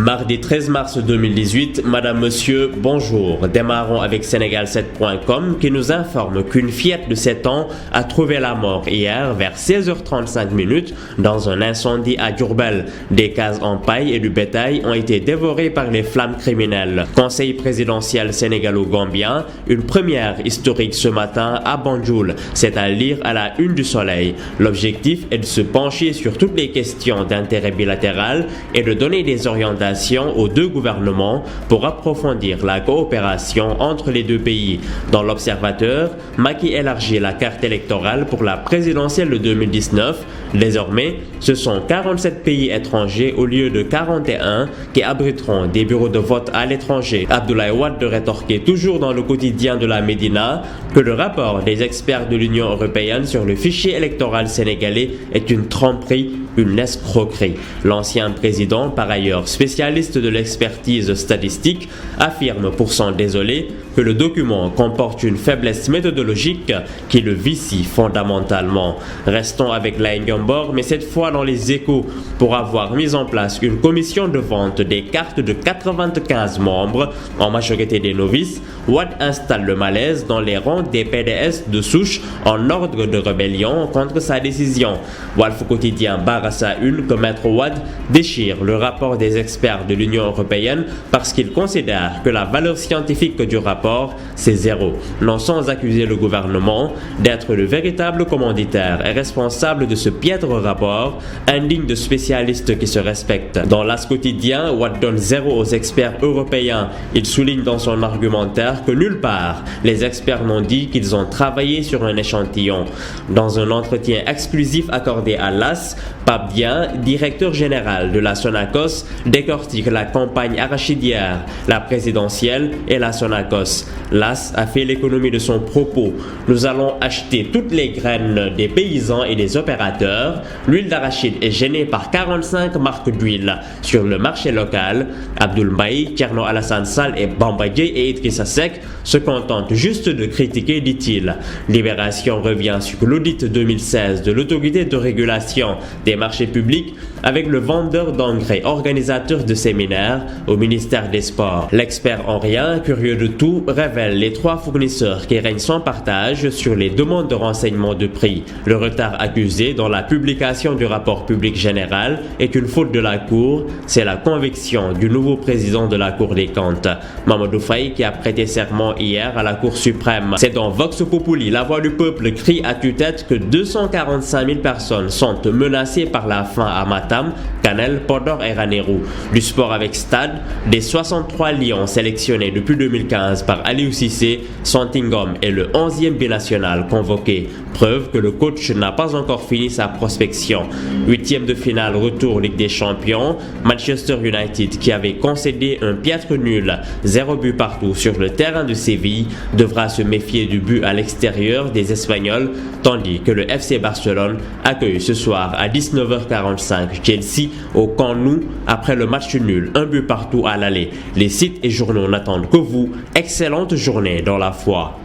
Mardi 13 mars 2018, Madame, Monsieur, bonjour. Démarrons avec Sénégal7.com qui nous informe qu'une fillette de 7 ans a trouvé la mort hier vers 16h35 dans un incendie à Diourbel. Des cases en paille et du bétail ont été dévorés par les flammes criminelles. Conseil présidentiel sénégalo-gambien, une première historique ce matin à Banjul. C'est à lire à la une du Soleil. L'objectif est de se pencher sur toutes les questions d'intérêt bilatéral et de donner des orientations aux deux gouvernements pour approfondir la coopération entre les deux pays. Dans l'Observateur, Macky élargit la carte électorale pour la présidentielle de 2019. Désormais, ce sont 47 pays étrangers au lieu de 41 qui abriteront des bureaux de vote à l'étranger. Abdoulaye Wade de rétorquer toujours dans le quotidien de la Médina que le rapport des experts de l'Union européenne sur le fichier électoral sénégalais est une tromperie, une escroquerie. L'ancien président, par ailleurs spécialiste de l'expertise statistique, affirme pour s'en désoler que le document comporte une faiblesse méthodologique qui le vicie fondamentalement. Restons avec la Ngambor, mais cette fois dans les Échos, pour avoir mis en place une commission de vente des cartes de 95 membres, en majorité des novices. Wade installe le malaise dans les rangs des PDS de souche en ordre de rébellion contre sa décision. Walf Quotidien barre à sa une que Maître Wade déchire le rapport des experts de l'Union européenne parce qu'il considère que la valeur scientifique du rapport, c'est zéro. Non sans accuser le gouvernement d'être le véritable commanditaire et responsable de ce piètre rapport, indigne de spécialistes qui se respectent. Dans l'As Quotidien, Wade donne zéro aux experts européens. Il souligne dans son argumentaire que nulle part les experts n'ont dit qu'ils ont travaillé sur un échantillon. Dans un entretien exclusif accordé à l'As, Pape Dieng, directeur général de la Sonacos, décortique la campagne arachidière, la présidentielle et la Sonacos. L'As a fait l'économie de son propos. Nous allons acheter toutes les graines des paysans et des opérateurs. L'huile d'arachide est gênée par 45 marques d'huile sur le marché local. Abdoul Mbaye, Thierno Alassane Sall et Bamba Dièye et Idrissa Seck se contentent juste de critiquer, dit-il. Libération revient sur l'audit 2016 de l'autorité de régulation des marchés publics avec le vendeur d'engrais, organisateur de séminaires au ministère des Sports. L'expert en rien, curieux de tout, révèle les 3 fournisseurs qui règnent sans partage sur les demandes de renseignement de prix. Le retard accusé dans la publication du rapport public général est une faute de la Cour. C'est la conviction du nouveau président de la Cour des comptes, Mamadou Faye, qui a prêté serment hier à la Cour suprême. C'est dans Vox Populi, la voix du peuple crie à tue-tête que 245 000 personnes sont menacées par la faim à Matam, Kanel, Podor et Ranérou. Du sport avec Stade, des 63 lions sélectionnés depuis 2015 par Aliou Cissé, Santingom est le 11e binational convoqué. Preuve que le coach n'a pas encore fini sa prospection. 8e de finale retour Ligue des Champions, Manchester United, qui avait concédé un piètre nul, 0 but partout sur le terrain de Séville, devra se méfier du but à l'extérieur des Espagnols, tandis que le FC Barcelone accueille ce soir à 19h45 Chelsea au Camp Nou après le match nul, 1 but partout à l'aller. Les sites et journaux n'attendent que vous. Excellente journée dans la foi.